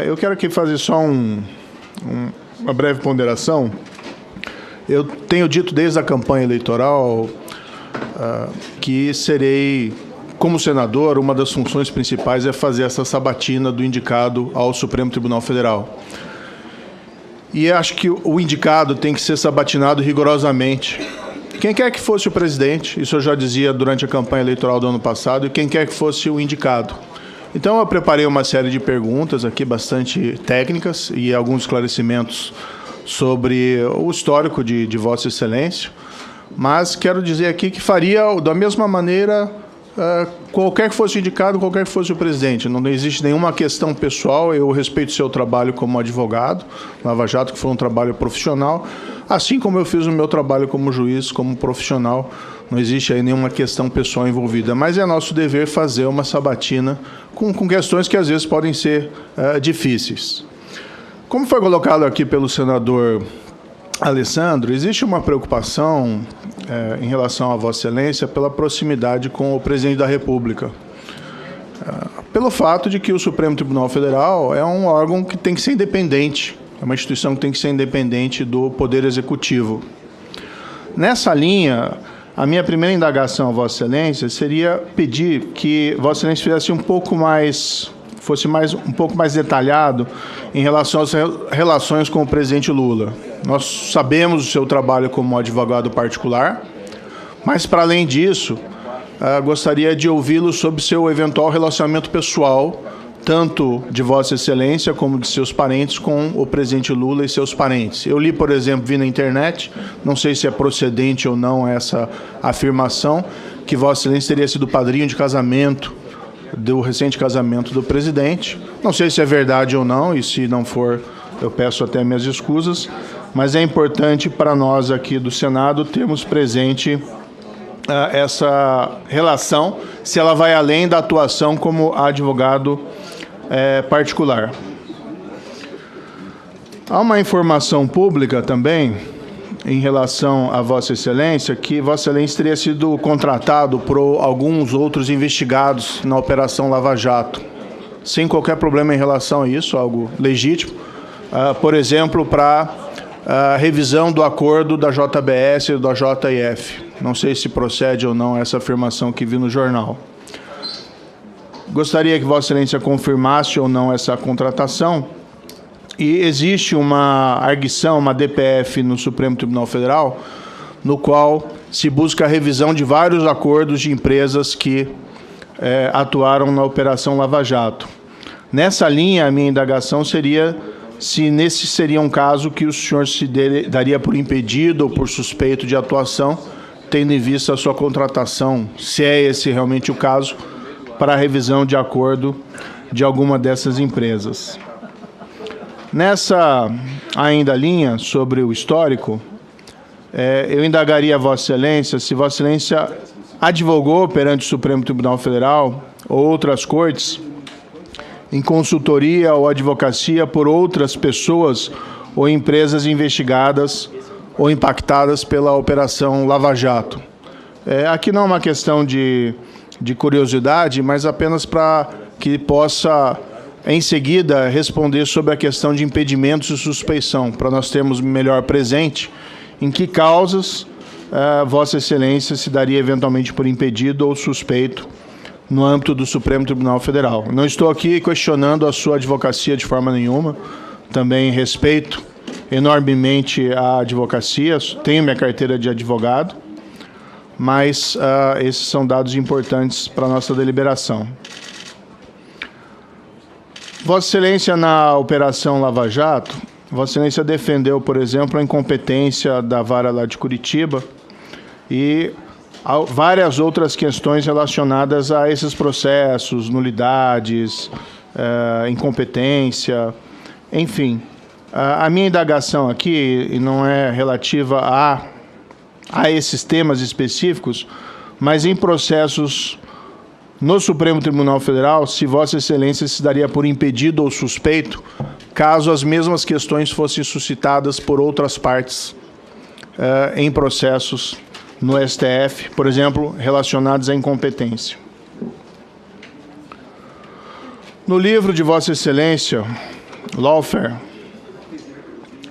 Eu quero aqui fazer só uma breve ponderação. Eu tenho dito desde a campanha eleitoral que serei, como senador, uma das funções principais é fazer essa sabatina do indicado ao Supremo Tribunal Federal. E acho que o indicado tem que ser sabatinado rigorosamente. Quem quer que fosse o presidente, isso eu já dizia durante a campanha eleitoral do ano passado, e quem quer que fosse o indicado. Então eu preparei uma série de perguntas aqui bastante técnicas e alguns esclarecimentos sobre o histórico de Vossa Excelência, mas quero dizer aqui que faria da mesma maneira qualquer que fosse o indicado, qualquer que fosse o presidente. Não existe nenhuma questão pessoal, eu respeito o seu trabalho como advogado, Lava Jato, que foi um trabalho profissional, assim como eu fiz o meu trabalho como juiz, como profissional. Não existe aí nenhuma questão pessoal envolvida, mas é nosso dever fazer uma sabatina com questões que às vezes podem ser difíceis. Como foi colocado aqui pelo senador Alessandro, existe uma preocupação em relação a Vossa Excelência pela proximidade com o presidente da República. Pelo fato de que o Supremo Tribunal Federal é um órgão que tem que ser independente, é uma instituição que tem que ser independente do Poder Executivo. Nessa linha, a minha primeira indagação a Vossa Excelência seria pedir que Vossa Excelência fizesse um pouco mais detalhado em relação às relações com o presidente Lula. Nós sabemos o seu trabalho como advogado particular, mas, para além disso, gostaria de ouvi-lo sobre seu eventual relacionamento pessoal, tanto de Vossa Excelência como de seus parentes, com o presidente Lula e seus parentes. Eu li, por exemplo, vi na internet, não sei se é procedente ou não essa afirmação, que Vossa Excelência teria sido padrinho de casamento do recente casamento do presidente. Não sei se é verdade ou não, e se não for, eu peço até minhas escusas, mas é importante para nós aqui do Senado termos presente essa relação, se ela vai além da atuação como advogado particular. Há uma informação pública também em relação a Vossa Excelência, que Vossa Excelência teria sido contratado por alguns outros investigados na Operação Lava Jato, sem qualquer problema em relação a isso, algo legítimo, por exemplo, para a revisão do acordo da JBS e da JF. Não sei se procede ou não essa afirmação que vi no jornal. Gostaria que Vossa Excelência confirmasse ou não essa contratação. E existe uma arguição, uma DPF no Supremo Tribunal Federal, no qual se busca a revisão de vários acordos de empresas que atuaram na Operação Lava Jato. Nessa linha, a minha indagação seria se nesse seria um caso que o senhor se daria por impedido ou por suspeito de atuação, tendo em vista a sua contratação, se é esse realmente o caso, para a revisão de acordo de alguma dessas empresas. Nessa ainda linha sobre o histórico, eu indagaria a Vossa Excelência se Vossa Excelência advogou perante o Supremo Tribunal Federal ou outras cortes em consultoria ou advocacia por outras pessoas ou empresas investigadas ou impactadas pela Operação Lava Jato. Aqui não é uma questão de curiosidade, mas apenas para que possa, em seguida, responder sobre a questão de impedimentos e suspeição, para nós termos melhor presente em que causas Vossa Excelência se daria eventualmente por impedido ou suspeito no âmbito do Supremo Tribunal Federal. Não estou aqui questionando a sua advocacia de forma nenhuma, também respeito enormemente a advocacia, tenho minha carteira de advogado, mas esses são dados importantes para a nossa deliberação. Vossa Excelência, na Operação Lava Jato, Vossa Excelência defendeu, por exemplo, a incompetência da vara lá de Curitiba e várias outras questões relacionadas a esses processos, nulidades, incompetência, enfim. A minha indagação aqui não é relativa a esses temas específicos, mas em processos no Supremo Tribunal Federal, se Vossa Excelência se daria por impedido ou suspeito, caso as mesmas questões fossem suscitadas por outras partes em processos no STF, por exemplo, relacionados à incompetência. No livro de Vossa Excelência, Lawfare,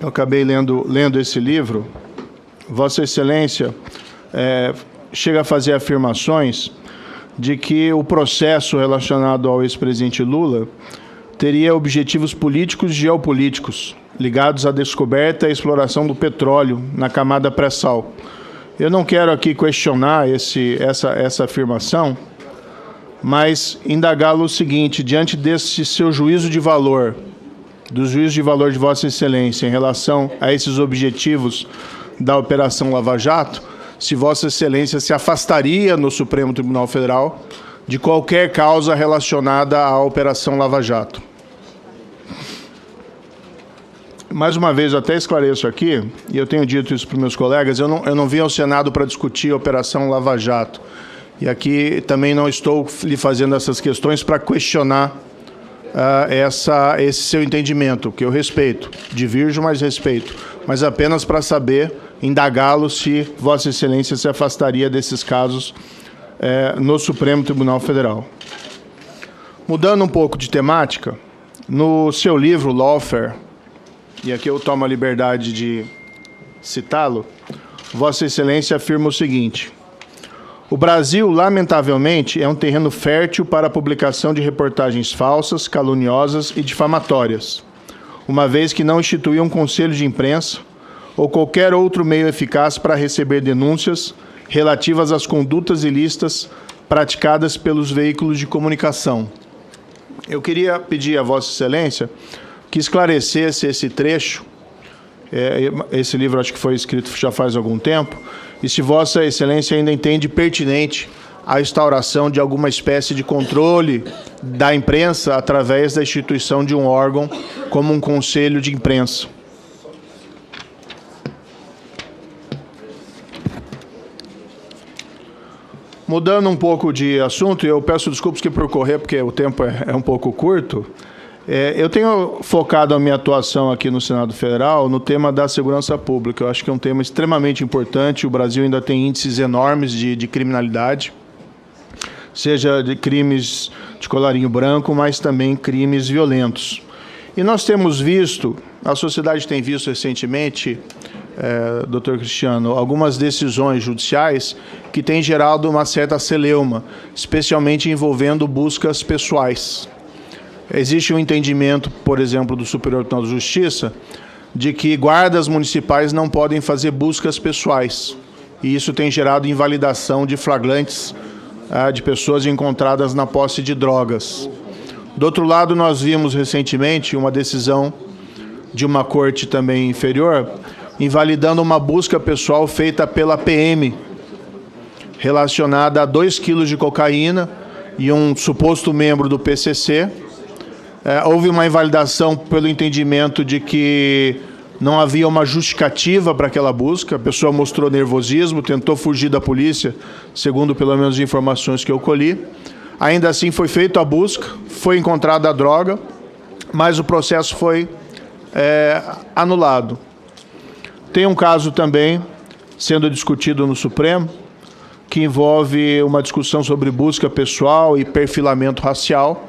eu acabei lendo esse livro, Vossa Excelência chega a fazer afirmações de que o processo relacionado ao ex-presidente Lula teria objetivos políticos e geopolíticos ligados à descoberta e exploração do petróleo na camada pré-sal. Eu não quero aqui questionar essa afirmação, mas indagá-lo o seguinte: diante desse seu juízo de valor, do juízo de valor de Vossa Excelência em relação a esses objetivos da Operação Lava Jato, se Vossa Excelência se afastaria no Supremo Tribunal Federal de qualquer causa relacionada à Operação Lava Jato. Mais uma vez, eu até esclareço aqui, e eu tenho dito isso para os meus colegas, eu não vim ao Senado para discutir a Operação Lava Jato. E aqui também não estou lhe fazendo essas questões para questionar esse seu entendimento, que eu respeito, divirjo, mas respeito, mas apenas para saber, indagá-lo se Vossa Excelência se afastaria desses casos no Supremo Tribunal Federal. Mudando um pouco de temática, no seu livro, Lawfare, e aqui eu tomo a liberdade de citá-lo, Vossa Excelência afirma o seguinte: o Brasil, lamentavelmente, é um terreno fértil para a publicação de reportagens falsas, caluniosas e difamatórias, uma vez que não instituiu um conselho de imprensa ou qualquer outro meio eficaz para receber denúncias relativas às condutas ilícitas praticadas pelos veículos de comunicação. Eu queria pedir a Vossa Excelência que esclarecesse esse trecho. Esse livro acho que foi escrito já faz algum tempo, e se Vossa Excelência ainda entende pertinente a instauração de alguma espécie de controle da imprensa através da instituição de um órgão como um conselho de imprensa. Mudando um pouco de assunto, e eu peço desculpas que por correr, porque o tempo é um pouco curto, eu tenho focado a minha atuação aqui no Senado Federal no tema da segurança pública. Eu acho que é um tema extremamente importante. O Brasil ainda tem índices enormes de criminalidade, seja de crimes de colarinho branco, mas também crimes violentos. E nós temos visto, a sociedade tem visto recentemente, doutor Cristiano, algumas decisões judiciais que têm gerado uma certa celeuma, especialmente envolvendo buscas pessoais. Existe um entendimento, por exemplo, do Superior Tribunal de Justiça, de que guardas municipais não podem fazer buscas pessoais. E isso tem gerado invalidação de flagrantes de pessoas encontradas na posse de drogas. Do outro lado, nós vimos recentemente uma decisão de uma corte também inferior, invalidando uma busca pessoal feita pela PM, relacionada a 2 quilos de cocaína e um suposto membro do PCC. Houve uma invalidação pelo entendimento de que não havia uma justificativa para aquela busca. A pessoa mostrou nervosismo, tentou fugir da polícia, segundo pelo menos as informações que eu colhi. Ainda assim foi feita a busca, foi encontrada a droga, mas o processo foi anulado. Tem um caso também sendo discutido no Supremo, que envolve uma discussão sobre busca pessoal e perfilamento racial.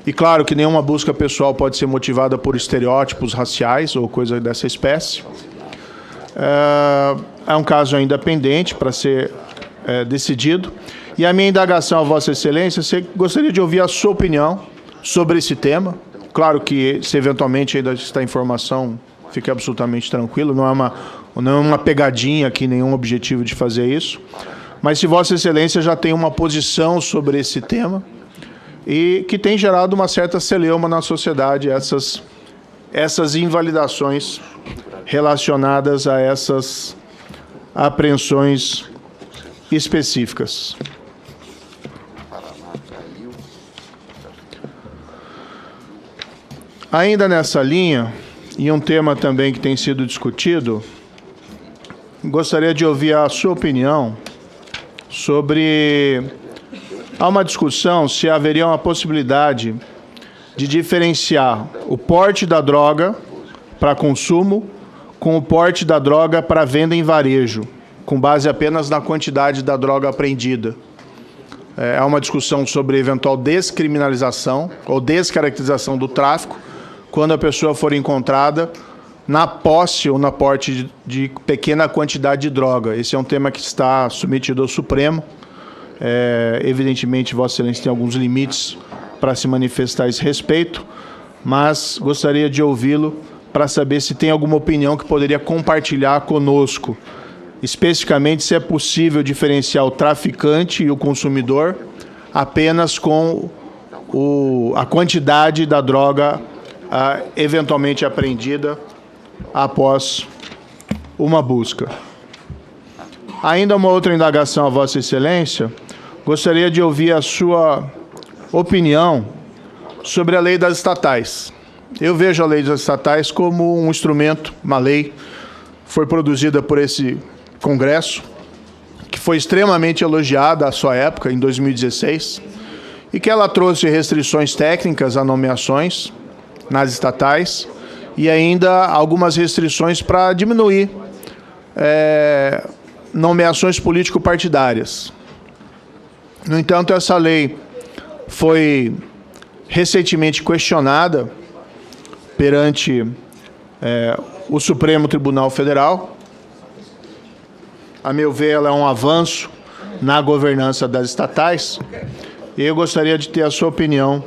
E claro que nenhuma busca pessoal pode ser motivada por estereótipos raciais ou coisa dessa espécie. É um caso ainda pendente para ser decidido. E a minha indagação a Vossa Excelência, gostaria de ouvir a sua opinião sobre esse tema. Claro que, se eventualmente ainda está informação, fique absolutamente tranquilo, não é uma pegadinha aqui, nenhum objetivo de fazer isso. Mas se Vossa Excelência já tem uma posição sobre esse tema, e que tem gerado uma certa celeuma na sociedade, essas invalidações relacionadas a essas apreensões específicas. Ainda nessa linha, e um tema também que tem sido discutido, gostaria de ouvir a sua opinião sobre... Há uma discussão se haveria uma possibilidade de diferenciar o porte da droga para consumo com o porte da droga para venda em varejo, com base apenas na quantidade da droga apreendida. há uma discussão sobre eventual descriminalização ou descaracterização do tráfico quando a pessoa for encontrada na posse ou na porte de pequena quantidade de droga. Esse é um tema que está submetido ao Supremo. Evidentemente, Vossa Excelência tem alguns limites para se manifestar a esse respeito, mas gostaria de ouvi-lo para saber se tem alguma opinião que poderia compartilhar conosco, especificamente se é possível diferenciar o traficante e o consumidor apenas com a quantidade da droga eventualmente apreendida após uma busca. Ainda uma outra indagação a Vossa Excelência, gostaria de ouvir a sua opinião sobre a lei das estatais. Eu vejo a lei das estatais como um instrumento, uma lei, foi produzida por esse Congresso, que foi extremamente elogiada à sua época, em 2016, e que ela trouxe restrições técnicas a nomeações nas estatais e ainda algumas restrições para diminuir nomeações político-partidárias. No entanto, essa lei foi recentemente questionada perante o Supremo Tribunal Federal. A meu ver, ela é um avanço na governança das estatais e eu gostaria de ter a sua opinião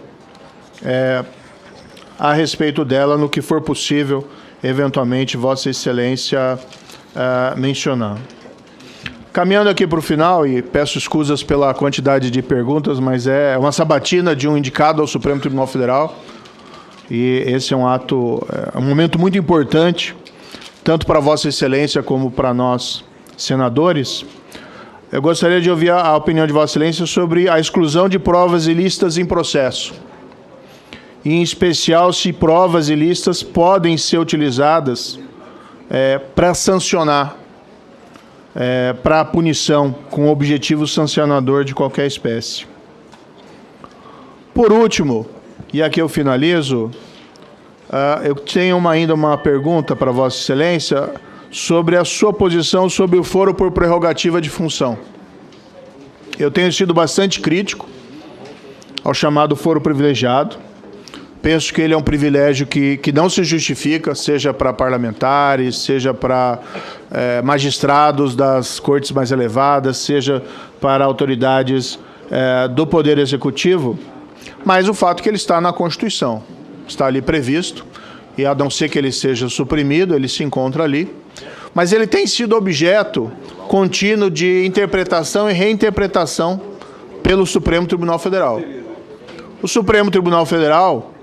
a respeito dela, no que for possível, eventualmente, Vossa Excelência mencionar. Caminhando aqui para o final, e peço escusas pela quantidade de perguntas, mas é uma sabatina de um indicado ao Supremo Tribunal Federal, e esse é um momento muito importante, tanto para Vossa Excelência como para nós, senadores. Eu gostaria de ouvir a opinião de Vossa Excelência sobre a exclusão de provas ilícitas em processo, e, em especial, se provas ilícitas podem ser utilizadas para sancionar, para punição, com o objetivo sancionador de qualquer espécie. Por último, e aqui eu finalizo, eu tenho ainda uma pergunta para Vossa Excelência sobre a sua posição sobre o foro por prerrogativa de função. Eu tenho sido bastante crítico ao chamado foro privilegiado. Penso que ele é um privilégio que não se justifica, seja para parlamentares, seja para magistrados das cortes mais elevadas, seja para autoridades do Poder Executivo, mas o fato é que ele está na Constituição, está ali previsto, e a não ser que ele seja suprimido, ele se encontra ali, mas ele tem sido objeto contínuo de interpretação e reinterpretação pelo Supremo Tribunal Federal. O Supremo Tribunal Federal,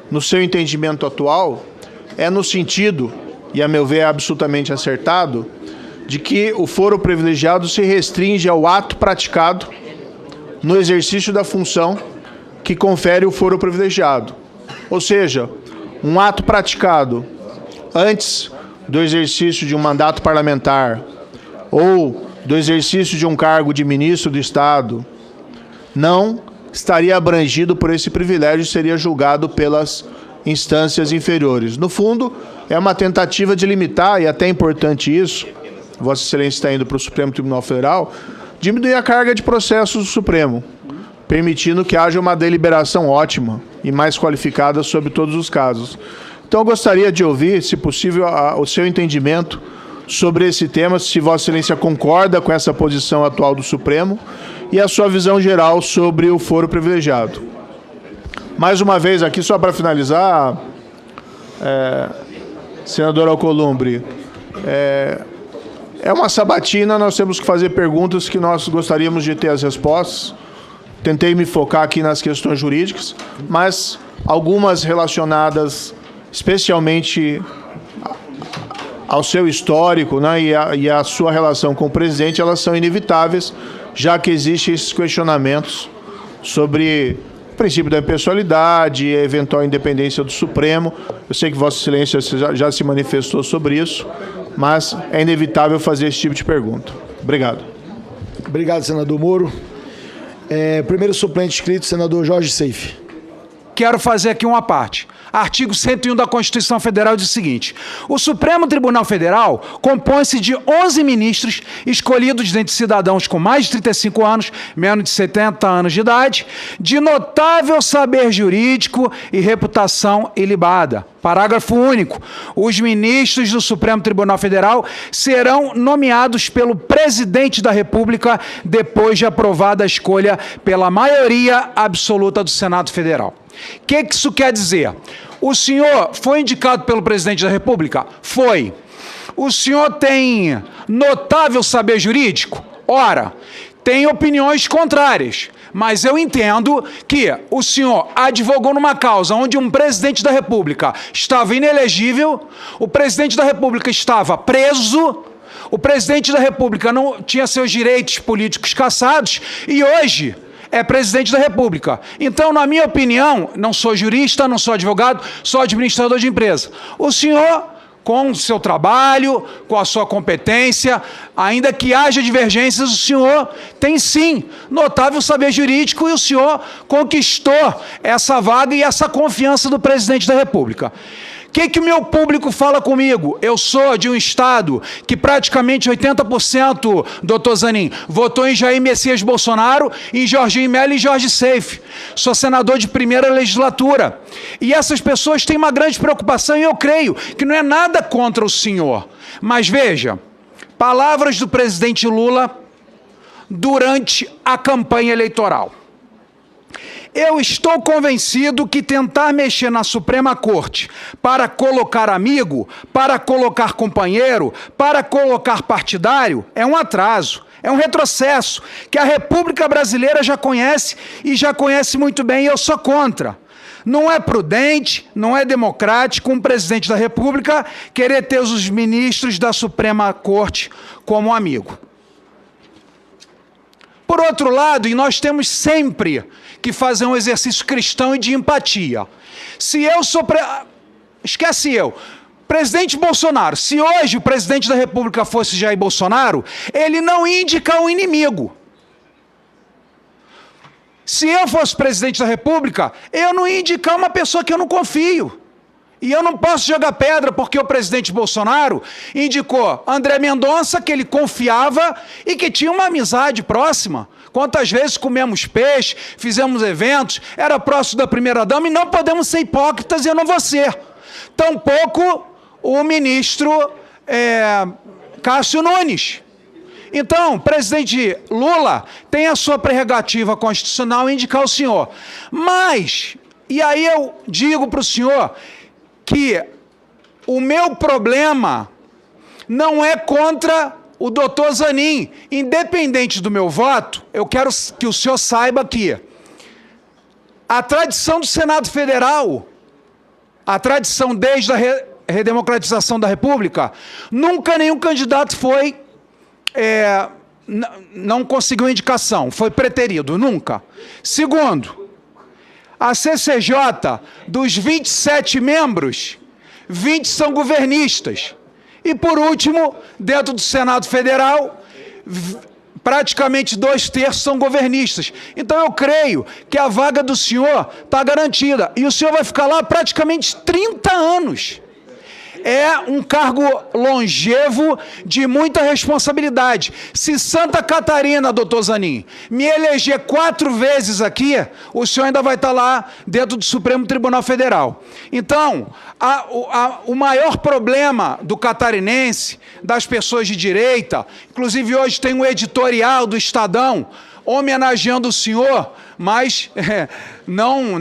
no seu entendimento atual, é no sentido, e a meu ver é absolutamente acertado, de que o foro privilegiado se restringe ao ato praticado no exercício da função que confere o foro privilegiado. Ou seja, um ato praticado antes do exercício de um mandato parlamentar ou do exercício de um cargo de ministro do Estado não estaria abrangido por esse privilégio e seria julgado pelas instâncias inferiores. No fundo, é uma tentativa de limitar, e até é importante isso, Vossa Excelência está indo para o Supremo Tribunal Federal, diminuir a carga de processos do Supremo, permitindo que haja uma deliberação ótima e mais qualificada sobre todos os casos. Então, eu gostaria de ouvir, se possível, o seu entendimento sobre esse tema, se Vossa Excelência concorda com essa posição atual do Supremo e a sua visão geral sobre o foro privilegiado. Mais uma vez, aqui só para finalizar, senador Alcolumbre, é uma sabatina, nós temos que fazer perguntas que nós gostaríamos de ter as respostas. Tentei me focar aqui nas questões jurídicas, mas algumas relacionadas especialmente ao seu histórico, né, e a sua relação com o presidente, elas são inevitáveis, já que existem esses questionamentos sobre o princípio da impessoalidade e a eventual independência do Supremo. Eu sei que Vossa Excelência já se manifestou sobre isso, mas é inevitável fazer esse tipo de pergunta. Obrigado. Obrigado, senador Moro. Primeiro suplente inscrito, senador Jorge Seife. Quero fazer aqui uma parte. Artigo 101 da Constituição Federal diz o seguinte: o Supremo Tribunal Federal compõe-se de 11 ministros escolhidos dentre cidadãos com mais de 35 anos, menos de 70 anos de idade, de notável saber jurídico e reputação ilibada. Parágrafo único. Os ministros do Supremo Tribunal Federal serão nomeados pelo presidente da República depois de aprovada a escolha pela maioria absoluta do Senado Federal. O que isso quer dizer? O senhor foi indicado pelo presidente da República? Foi. O senhor tem notável saber jurídico? Ora, tem opiniões contrárias, mas eu entendo que o senhor advogou numa causa onde um presidente da República estava inelegível, o presidente da República estava preso, o presidente da República não tinha seus direitos políticos cassados e hoje é presidente da República. Então, na minha opinião, não sou jurista, não sou advogado, sou administrador de empresa. O senhor, com o seu trabalho, com a sua competência, ainda que haja divergências, o senhor tem sim notável saber jurídico e o senhor conquistou essa vaga e essa confiança do presidente da República. O que o meu público fala comigo? Eu sou de um estado que praticamente 80%, doutor Zanin, votou em Jair Messias Bolsonaro, em Jorginho Melo e Jorge Seife. Sou senador de primeira legislatura. E essas pessoas têm uma grande preocupação e eu creio que não é nada contra o senhor. Mas veja, palavras do presidente Lula durante a campanha eleitoral. Eu estou convencido que tentar mexer na Suprema Corte para colocar amigo, para colocar companheiro, para colocar partidário, é um atraso, é um retrocesso, que a República Brasileira já conhece e já conhece muito bem e eu sou contra. Não é prudente, não é democrático um presidente da República querer ter os ministros da Suprema Corte como amigo. Por outro lado, e nós temos sempre que fazer um exercício cristão e de empatia. Se eu sou... Esquece eu. Presidente Bolsonaro, se hoje o presidente da República fosse Jair Bolsonaro, ele não ia indicar um inimigo. Se eu fosse presidente da República, eu não ia indicar uma pessoa que eu não confio. E eu não posso jogar pedra porque o presidente Bolsonaro indicou André Mendonça, que ele confiava e que tinha uma amizade próxima. Quantas vezes comemos peixe, fizemos eventos, era próximo da primeira-dama e não podemos ser hipócritas e eu não vou ser. Tampouco o ministro Cássio Nunes. Então, o presidente Lula tem a sua prerrogativa constitucional em indicar o senhor. Mas, e aí eu digo para o senhor que o meu problema não é contra o doutor Zanin. Independente do meu voto, eu quero que o senhor saiba que a tradição do Senado Federal, a tradição desde a redemocratização da República, nunca nenhum candidato foi, não conseguiu indicação, foi preterido, nunca. Segundo, a CCJ, dos 27 membros, 20 são governistas. E, por último, dentro do Senado Federal, praticamente 2/3 são governistas. Então, eu creio que a vaga do senhor está garantida. E o senhor vai ficar lá praticamente 30 anos. É um cargo longevo de muita responsabilidade. Se Santa Catarina, doutor Zanin, me eleger 4 vezes aqui, o senhor ainda vai estar lá dentro do Supremo Tribunal Federal. Então, o maior problema do catarinense, das pessoas de direita, inclusive hoje tem um editorial do Estadão homenageando o senhor, mas não,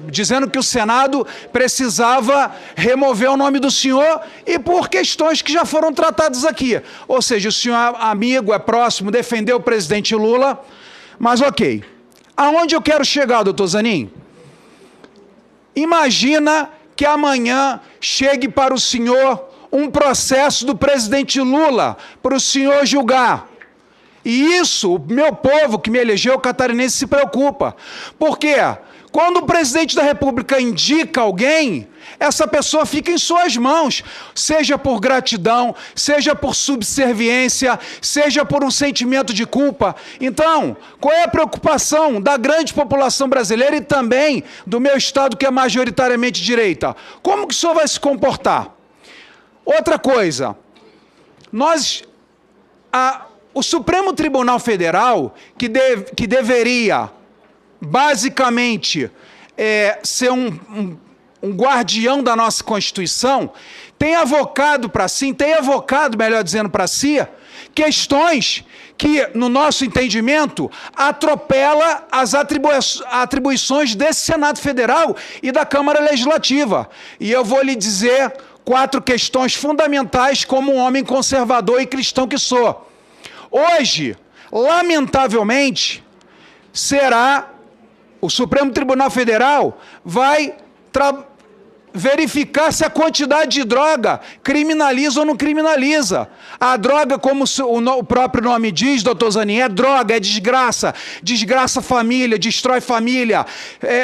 dizendo que o Senado precisava remover o nome do senhor e por questões que já foram tratadas aqui. Ou seja, o senhor é amigo, é próximo, defendeu o presidente Lula, mas ok. Aonde eu quero chegar, doutor Zanin? Imagina que amanhã chegue para o senhor um processo do presidente Lula para o senhor julgar. E isso, o meu povo que me elegeu, o catarinense, se preocupa. Por quê? Quando o presidente da República indica alguém, essa pessoa fica em suas mãos, seja por gratidão, seja por subserviência, seja por um sentimento de culpa. Então, qual é a preocupação da grande população brasileira e também do meu estado, que é majoritariamente direita? Como que o senhor vai se comportar? Outra coisa, o Supremo Tribunal Federal, que deveria basicamente ser um guardião da nossa Constituição, tem evocado, melhor dizendo, para si, questões que, no nosso entendimento, atropela as atribuições desse Senado Federal e da Câmara Legislativa. E eu vou lhe dizer 4 questões fundamentais como um homem conservador e cristão que sou. Hoje, lamentavelmente, o Supremo Tribunal Federal vai verificar se a quantidade de droga criminaliza ou não criminaliza. A droga, como o próprio nome diz, doutor Zanin, é droga, é desgraça. Desgraça a família, destrói família,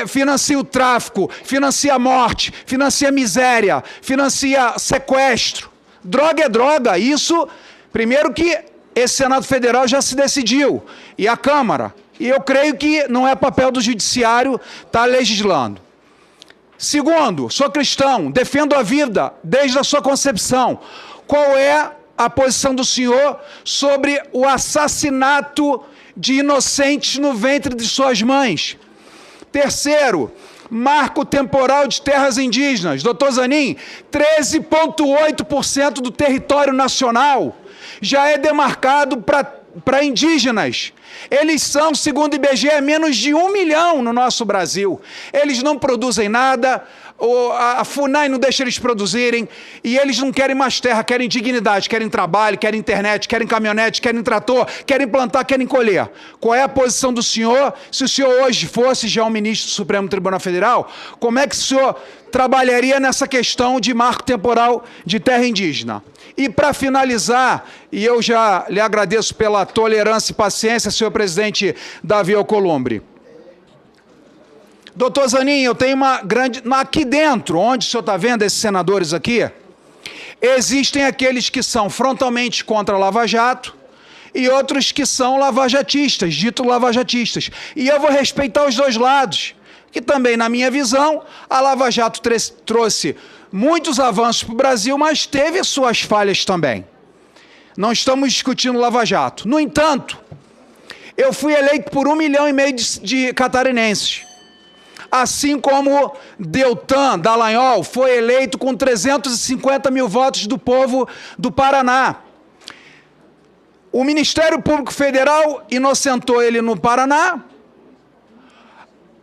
financia o tráfico, financia a morte, financia a miséria, financia sequestro. Droga é droga. Isso, primeiro que esse Senado Federal já se decidiu, e a Câmara. E eu creio que não é papel do Judiciário estar legislando. Segundo, sou cristão, defendo a vida desde a sua concepção. Qual é a posição do senhor sobre o assassinato de inocentes no ventre de suas mães? Terceiro, marco temporal de terras indígenas. Doutor Zanin, 13,8% do território nacional já é demarcado para indígenas. Eles são, segundo o IBGE, menos de 1 milhão no nosso Brasil. Eles não produzem nada, a FUNAI não deixa eles produzirem, e eles não querem mais terra, querem dignidade, querem trabalho, querem internet, querem caminhonete, querem trator, querem plantar, querem colher. Qual é a posição do senhor? Se o senhor hoje fosse já um ministro do Supremo Tribunal Federal, como é que o senhor trabalharia nessa questão de marco temporal de terra indígena? E para finalizar, e eu já lhe agradeço pela tolerância e paciência, senhor presidente Davi Alcolumbre. Doutor Zanin, eu tenho uma grande... Aqui dentro, onde o senhor está vendo esses senadores aqui, existem aqueles que são frontalmente contra a Lava Jato e outros que são lavajatistas, dito lavajatistas. E eu vou respeitar os dois lados, que também, na minha visão, a Lava Jato trouxe muitos avanços para o Brasil, mas teve suas falhas também. Não estamos discutindo Lava Jato. No entanto, eu fui eleito por 1,5 milhão de catarinenses. Assim como Deltan Dallagnol foi eleito com 350 mil votos do povo do Paraná. O Ministério Público Federal inocentou ele no Paraná.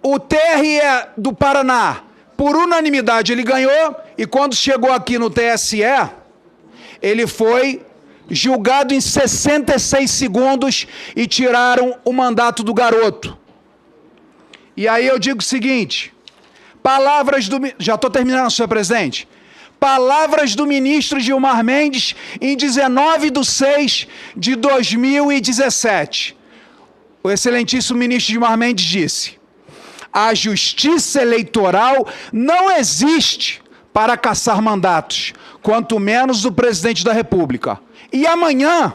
O TRE do Paraná, por unanimidade, ele ganhou, e quando chegou aqui no TSE, ele foi julgado em 66 segundos e tiraram o mandato do garoto. E aí eu digo o seguinte, já estou terminando, senhor presidente, palavras do ministro Gilmar Mendes em 19/6/2017. O excelentíssimo ministro Gilmar Mendes disse: a justiça eleitoral não existe para caçar mandatos, quanto menos do presidente da República. E amanhã,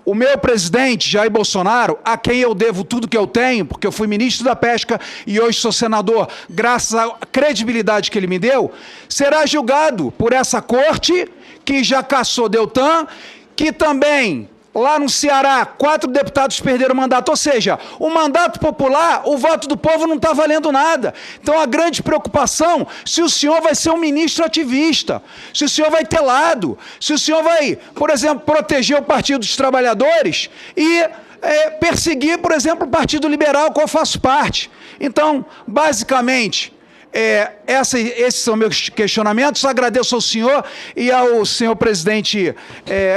o meu presidente, Jair Bolsonaro, a quem eu devo tudo que eu tenho, porque eu fui ministro da Pesca e hoje sou senador, graças à credibilidade que ele me deu, será julgado por essa corte que já cassou Deltan, que também... Lá no Ceará, 4 deputados perderam o mandato. Ou seja, o mandato popular, o voto do povo não está valendo nada. Então, a grande preocupação, se o senhor vai ser um ministro ativista, se o senhor vai ter lado, se o senhor vai, por exemplo, proteger o Partido dos Trabalhadores e perseguir, por exemplo, o Partido Liberal, qual eu faço parte. Então, basicamente... esses são meus questionamentos. Agradeço ao senhor e ao senhor presidente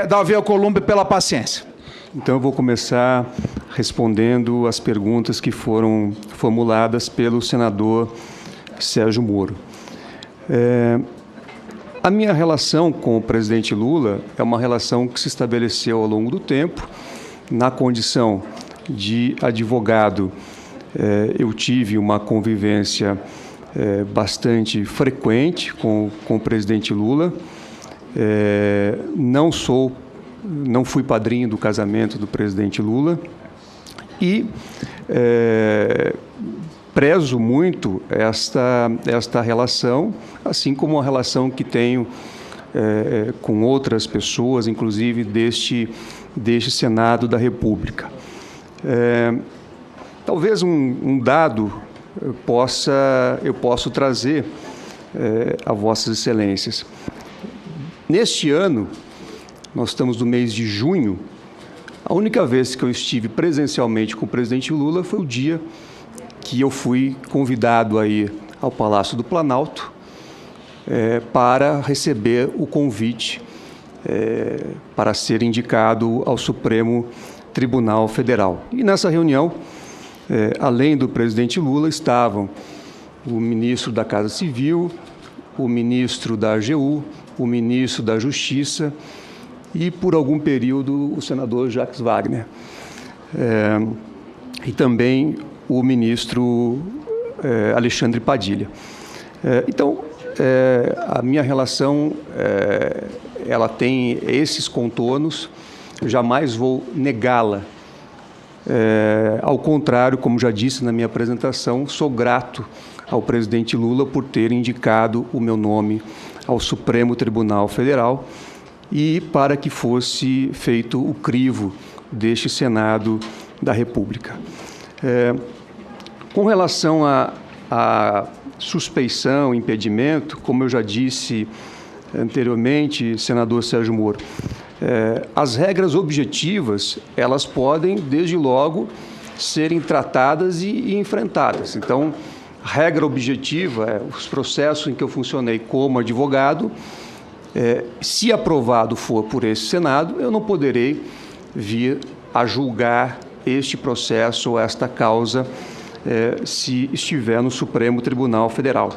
Davi Alcolumbre pela paciência. Então, eu vou começar respondendo as perguntas que foram formuladas pelo senador Sérgio Moro. A minha relação com o presidente Lula é uma relação que se estabeleceu ao longo do tempo. Na condição de advogado, eu tive uma convivência bastante frequente com o presidente Lula. Não fui padrinho do casamento do presidente Lula e prezo muito esta relação, assim como a relação que tenho com outras pessoas, inclusive deste Senado da República. Talvez um dado eu posso trazer a Vossas Excelências. Neste ano, nós estamos no mês de junho, a única vez que eu estive presencialmente com o presidente Lula foi o dia que eu fui convidado a ir ao Palácio do Planalto para receber o convite para ser indicado ao Supremo Tribunal Federal. E nessa reunião, além do presidente Lula, estavam o ministro da Casa Civil, o ministro da AGU, o ministro da Justiça e, por algum período, o senador Jacques Wagner. E também o ministro Alexandre Padilha. Então, a minha relação, ela tem esses contornos, eu jamais vou negá-la. Ao contrário, como já disse na minha apresentação, sou grato ao presidente Lula por ter indicado o meu nome ao Supremo Tribunal Federal e para que fosse feito o crivo deste Senado da República. Com relação à suspeição, impedimento, como eu já disse anteriormente, senador Sérgio Moro, as regras objetivas, elas podem, desde logo, serem tratadas e enfrentadas. Então, a regra objetiva, os processos em que eu funcionei como advogado, se aprovado for por esse Senado, eu não poderei vir a julgar este processo ou esta causa se estiver no Supremo Tribunal Federal.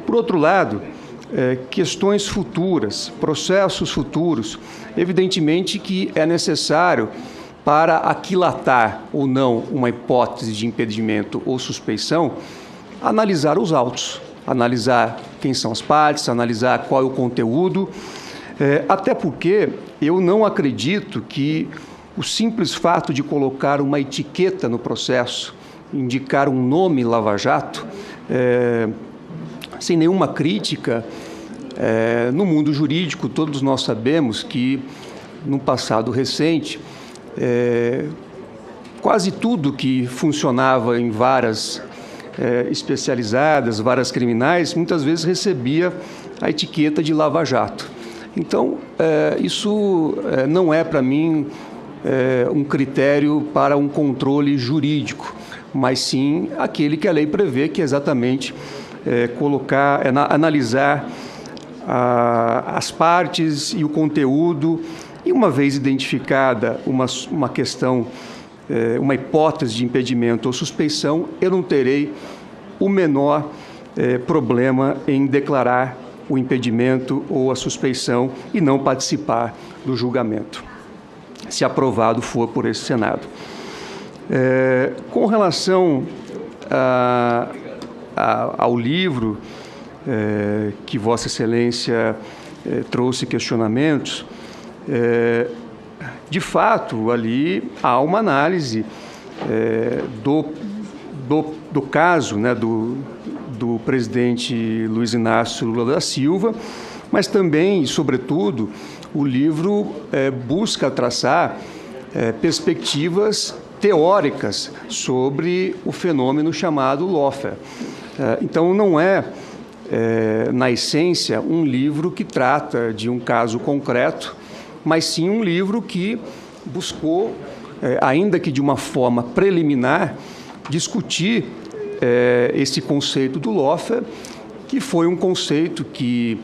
Por outro lado, questões futuras, processos futuros, evidentemente que é necessário, para aquilatar ou não uma hipótese de impedimento ou suspeição, analisar os autos, analisar quem são as partes, analisar qual é o conteúdo, até porque eu não acredito que o simples fato de colocar uma etiqueta no processo, indicar um nome Lava Jato, sem nenhuma crítica, no mundo jurídico, todos nós sabemos que, no passado recente, quase tudo que funcionava em varas especializadas, varas criminais, muitas vezes recebia a etiqueta de Lava Jato. Então, isso não é, para mim, um critério para um controle jurídico, mas sim aquele que a lei prevê, que é exatamente analisar as partes e o conteúdo, e uma vez identificada uma questão, uma hipótese de impedimento ou suspeição, eu não terei o menor problema em declarar o impedimento ou a suspeição e não participar do julgamento, se aprovado for por esse Senado. Com relação ao livro que Vossa Excelência trouxe questionamentos, de fato, ali há uma análise do caso, né, do presidente Luiz Inácio Lula da Silva, mas também, sobretudo, o livro busca traçar perspectivas teóricas sobre o fenômeno chamado lawfare. Então, não na essência, um livro que trata de um caso concreto, mas sim um livro que buscou, ainda que de uma forma preliminar, discutir esse conceito do lawfare, que foi um conceito que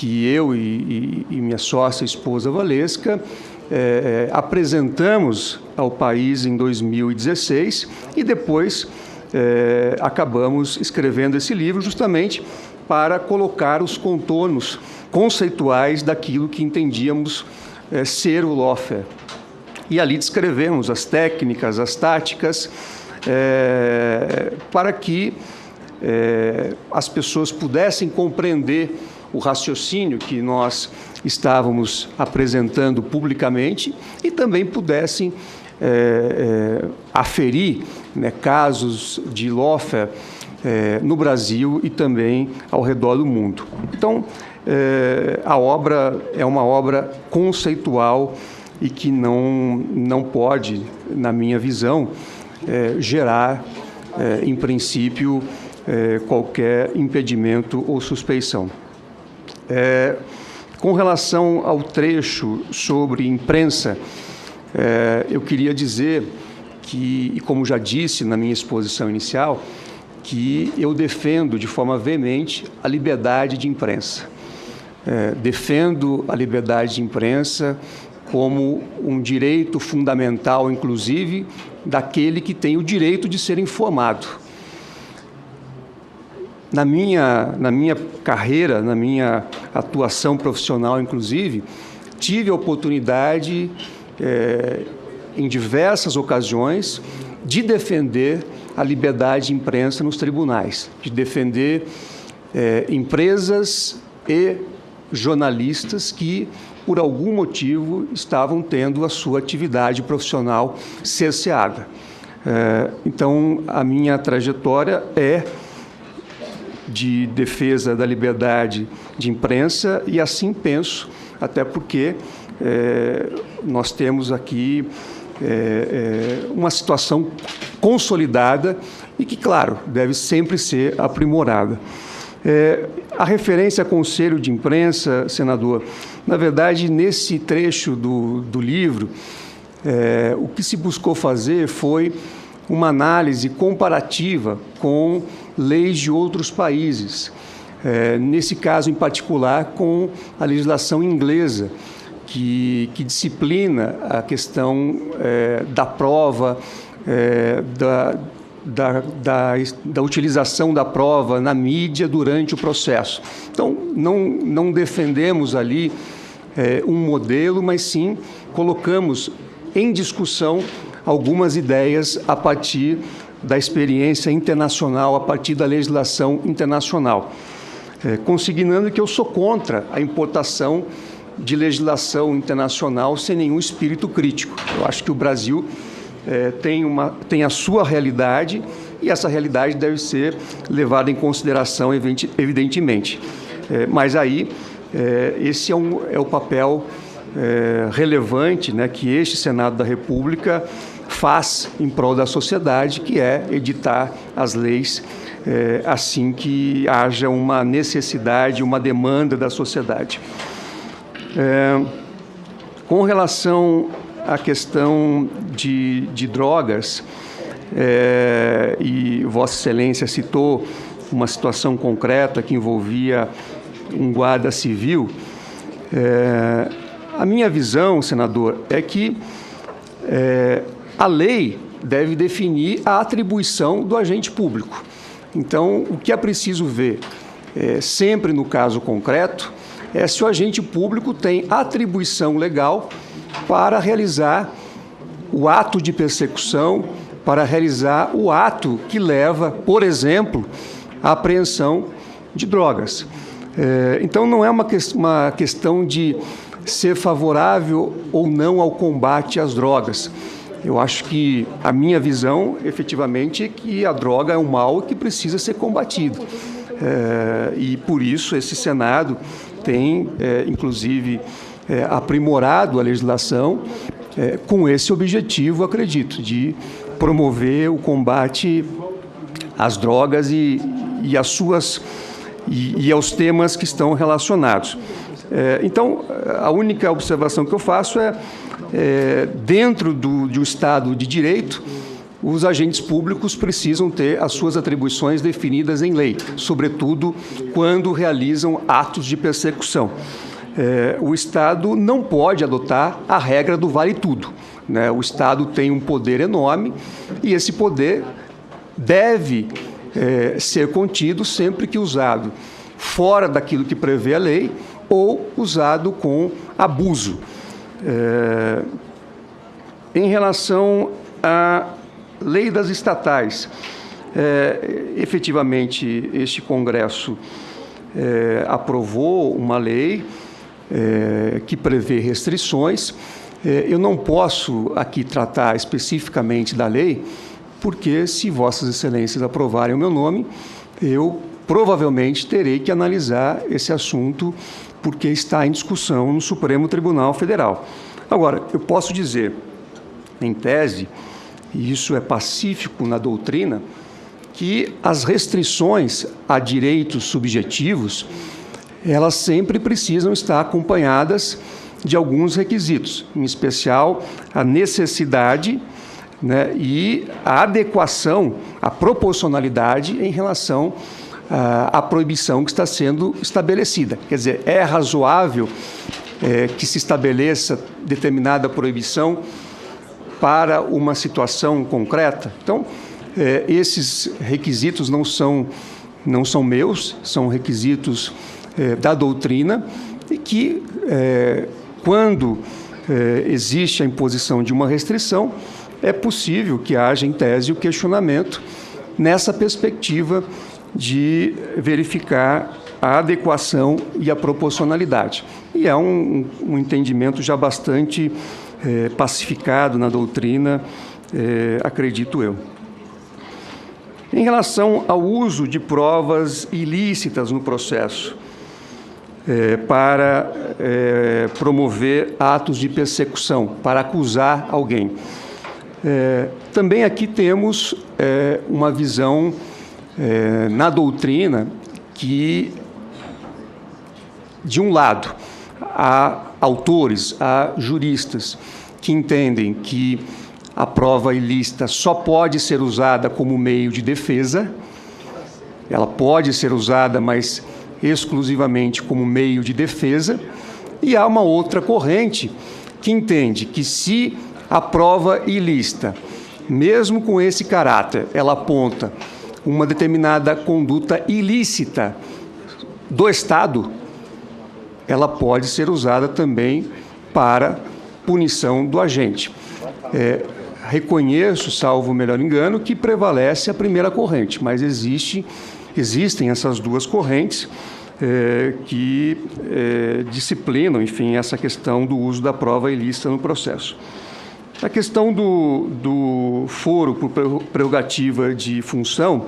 eu e minha sócia, esposa Valesca, apresentamos ao país em 2016 e depois acabamos escrevendo esse livro justamente para colocar os contornos conceituais daquilo que entendíamos ser o lawfare. E ali descrevemos as técnicas, as táticas, para que as pessoas pudessem compreender o raciocínio que nós estávamos apresentando publicamente e também pudessem aferir, né, casos de lawfare no Brasil e também ao redor do mundo. Então, a obra é uma obra conceitual e que não pode, na minha visão, gerar, em princípio, qualquer impedimento ou suspeição. Com relação ao trecho sobre imprensa, eu queria dizer que, e como já disse na minha exposição inicial, que eu defendo de forma veemente a liberdade de imprensa. Defendo a liberdade de imprensa como um direito fundamental, inclusive, daquele que tem o direito de ser informado. Na minha carreira, na minha atuação profissional, inclusive, tive a oportunidade, em diversas ocasiões, de defender a liberdade de imprensa nos tribunais, de defender empresas e jornalistas que, por algum motivo, estavam tendo a sua atividade profissional cerceada. Então, a minha trajetória é de defesa da liberdade de imprensa e assim penso, até porque nós temos aqui uma situação consolidada e que, claro, deve sempre ser aprimorada. A referência a conselho de imprensa, senador, na verdade, nesse trecho do livro, o que se buscou fazer foi uma análise comparativa com leis de outros países, nesse caso em particular com a legislação inglesa, que disciplina a questão da prova, da utilização da prova na mídia durante o processo. Então, não defendemos ali um modelo, mas sim colocamos em discussão algumas ideias a partir da experiência internacional, a partir da legislação internacional, consignando que eu sou contra a importação de legislação internacional sem nenhum espírito crítico. Eu acho que o Brasil tem a sua realidade e essa realidade deve ser levada em consideração, evidentemente. Mas aí, esse é o papel relevante, né, que este Senado da República faz em prol da sociedade, que é editar as leis assim que haja uma necessidade, uma demanda da sociedade. Com relação à questão de drogas, e Vossa Excelência citou uma situação concreta que envolvia um guarda civil, a minha visão, senador, é que a lei deve definir a atribuição do agente público. Então, o que é preciso ver, sempre no caso concreto, é se o agente público tem atribuição legal para realizar o ato de persecução, para realizar o ato que leva, por exemplo, à apreensão de drogas. Então, não é uma questão de ser favorável ou não ao combate às drogas. Eu acho que a minha visão, efetivamente, é que a droga é um mal que precisa ser combatido. E, por isso, esse Senado tem, inclusive, aprimorado a legislação com esse objetivo, acredito, de promover o combate às drogas e aos temas que estão relacionados. Então, a única observação que eu faço dentro de um Estado de Direito, os agentes públicos precisam ter as suas atribuições definidas em lei, sobretudo quando realizam atos de persecução. O Estado não pode adotar a regra do vale tudo, né? O Estado tem um poder enorme e esse poder deve ser contido sempre que usado fora daquilo que prevê a lei ou usado com abuso. Em relação à lei das estatais, Efetivamente, este Congresso aprovou uma lei que prevê restrições. Eu não posso aqui tratar especificamente da lei, porque se Vossas Excelências aprovarem o meu nome, eu provavelmente terei que analisar esse assunto, porque está em discussão no Supremo Tribunal Federal. Agora, eu posso dizer, em tese, e isso é pacífico na doutrina, que as restrições a direitos subjetivos, elas sempre precisam estar acompanhadas de alguns requisitos, em especial a necessidade, né, e a adequação, a proporcionalidade em relação à proibição que está sendo estabelecida. Quer dizer, é razoável que se estabeleça determinada proibição para uma situação concreta? Então, esses requisitos não são meus, são requisitos da doutrina, e que, quando existe a imposição de uma restrição, é possível que haja, em tese, o questionamento nessa perspectiva de verificar a adequação e a proporcionalidade. E é um entendimento já bastante pacificado na doutrina, acredito eu. Em relação ao uso de provas ilícitas no processo, para promover atos de persecução, para acusar alguém. Também aqui temos uma visão na doutrina que, de um lado, há autores, há juristas que entendem que a prova ilícita só pode ser usada como meio de defesa, ela pode ser usada, mas exclusivamente como meio de defesa, e há uma outra corrente que entende que, se a prova ilícita, mesmo com esse caráter, ela aponta uma determinada conduta ilícita do Estado, ela pode ser usada também para punição do agente. Reconheço, salvo o melhor engano, que prevalece a primeira corrente, mas existem essas duas correntes que disciplinam, enfim, essa questão do uso da prova ilícita no processo. A questão do foro por prerrogativa de função,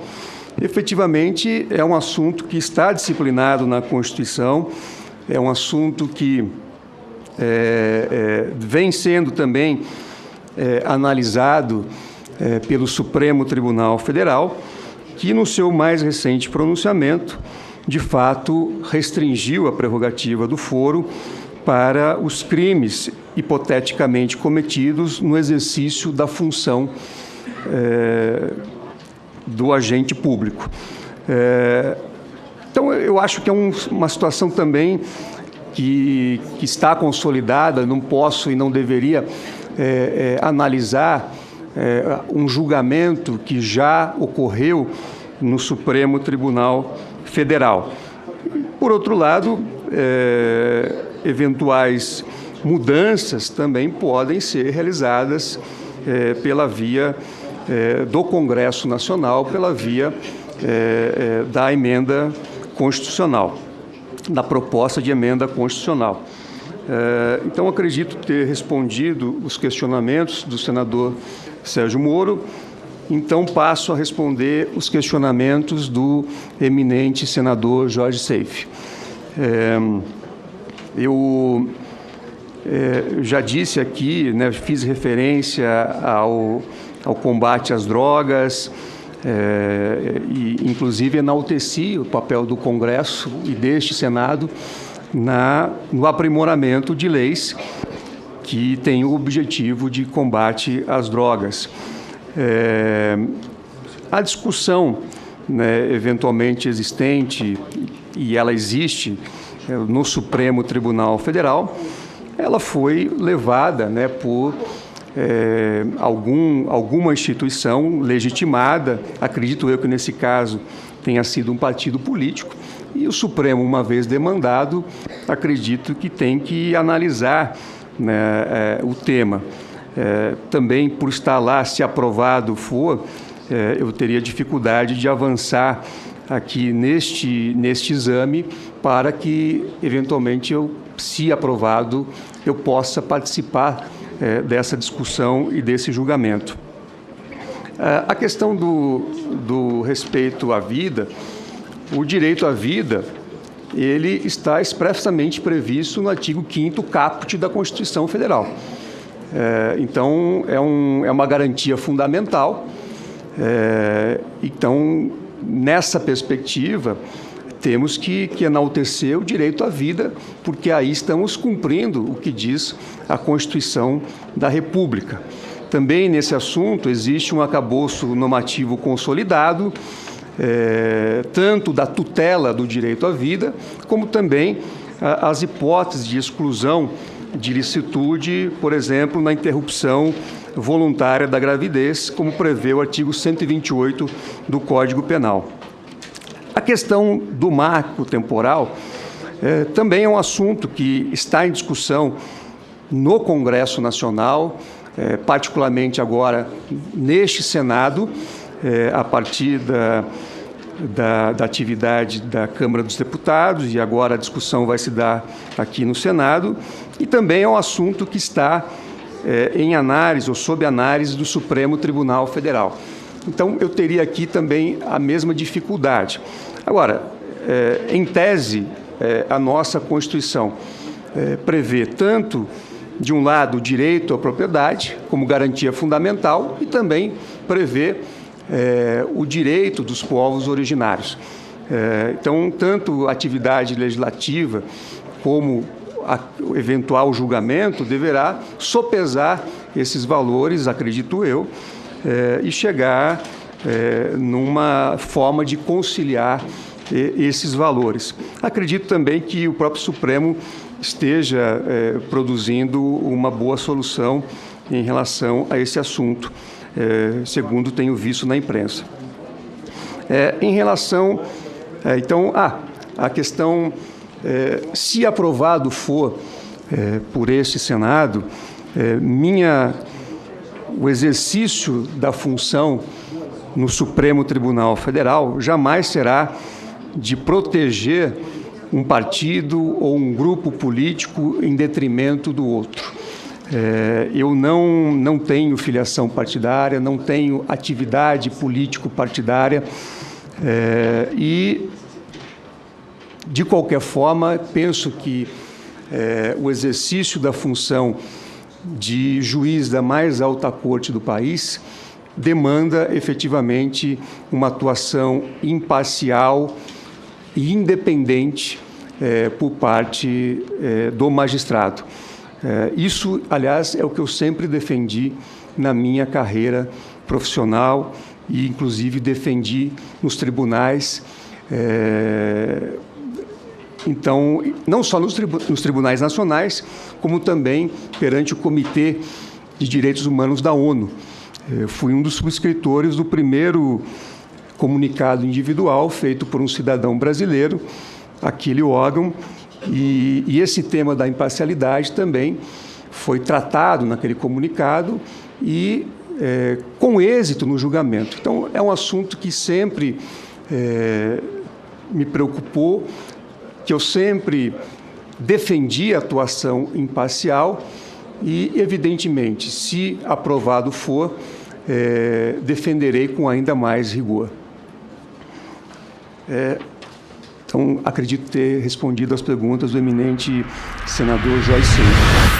efetivamente, é um assunto que está disciplinado na Constituição, é um assunto que vem sendo também analisado pelo Supremo Tribunal Federal, que, no seu mais recente pronunciamento, de fato, restringiu a prerrogativa do foro para os crimes hipoteticamente cometidos no exercício da função do agente público. Então, eu acho que é uma situação também que está consolidada. Não posso e não deveria analisar um julgamento que já ocorreu no Supremo Tribunal Federal. Por outro lado, eventuais mudanças também podem ser realizadas pela via do Congresso Nacional, pela via da emenda constitucional, da proposta de emenda constitucional. Então, acredito ter respondido os questionamentos do senador Sérgio Moro. Então, passo a responder os questionamentos do eminente senador Jorge Seife. Eu já disse aqui, né, fiz referência ao combate às drogas, e, inclusive, enalteci o papel do Congresso e deste Senado no aprimoramento de leis que têm o objetivo de combate às drogas. A discussão, né, eventualmente existente, e ela existe no Supremo Tribunal Federal, ela foi levada, né, por alguma instituição legitimada, acredito eu que nesse caso tenha sido um partido político, e o Supremo, uma vez demandado, acredito que tem que analisar, né, o tema. Também, por estar lá, se aprovado for, eu teria dificuldade de avançar aqui neste exame para que, eventualmente, se aprovado, eu possa participar dessa discussão e desse julgamento. A questão do respeito à vida, o direito à vida, ele está expressamente previsto no artigo 5º caput da Constituição Federal. Então, é uma garantia fundamental. Então, nessa perspectiva, temos que enaltecer o direito à vida, porque aí estamos cumprindo o que diz a Constituição da República. Também nesse assunto existe um arcabouço normativo consolidado, tanto da tutela do direito à vida, como também as hipóteses de exclusão de licitude, por exemplo, na interrupção voluntária da gravidez, como prevê o artigo 128 do Código Penal. A questão do marco temporal também é um assunto que está em discussão no Congresso Nacional, particularmente agora neste Senado, a partir da atividade da Câmara dos Deputados, e agora a discussão vai se dar aqui no Senado, e também é um assunto que está em análise ou sob análise do Supremo Tribunal Federal. Então, eu teria aqui também a mesma dificuldade. Agora, em tese, a nossa Constituição prevê tanto, de um lado, o direito à propriedade como garantia fundamental e também prevê o direito dos povos originários. Então, tanto a atividade legislativa como o eventual julgamento deverá sopesar esses valores, acredito eu, e chegar numa forma de conciliar esses valores. Acredito também que o próprio Supremo esteja produzindo uma boa solução em relação a esse assunto, segundo tenho visto na imprensa. Em relação, então, a questão, se aprovado for por este Senado, o exercício da função no Supremo Tribunal Federal jamais será de proteger um partido ou um grupo político em detrimento do outro. Eu não tenho filiação partidária, não tenho atividade político-partidária e, de qualquer forma, penso que o exercício da função de juiz da mais alta corte do país demanda, efetivamente, uma atuação imparcial e independente por parte do magistrado. Isso, aliás, é o que eu sempre defendi na minha carreira profissional e, inclusive, defendi nos tribunais. Então, não só nos tribunais nacionais, como também perante o Comitê de Direitos Humanos da ONU. Fui um dos subscritores do primeiro comunicado individual feito por um cidadão brasileiro, aquele órgão, e esse tema da imparcialidade também foi tratado naquele comunicado e com êxito no julgamento. Então, é um assunto que sempre me preocupou, que eu sempre defendi a atuação imparcial e, evidentemente, se aprovado for, defenderei com ainda mais rigor. Então, acredito ter respondido às perguntas do eminente senador Joyce Silva.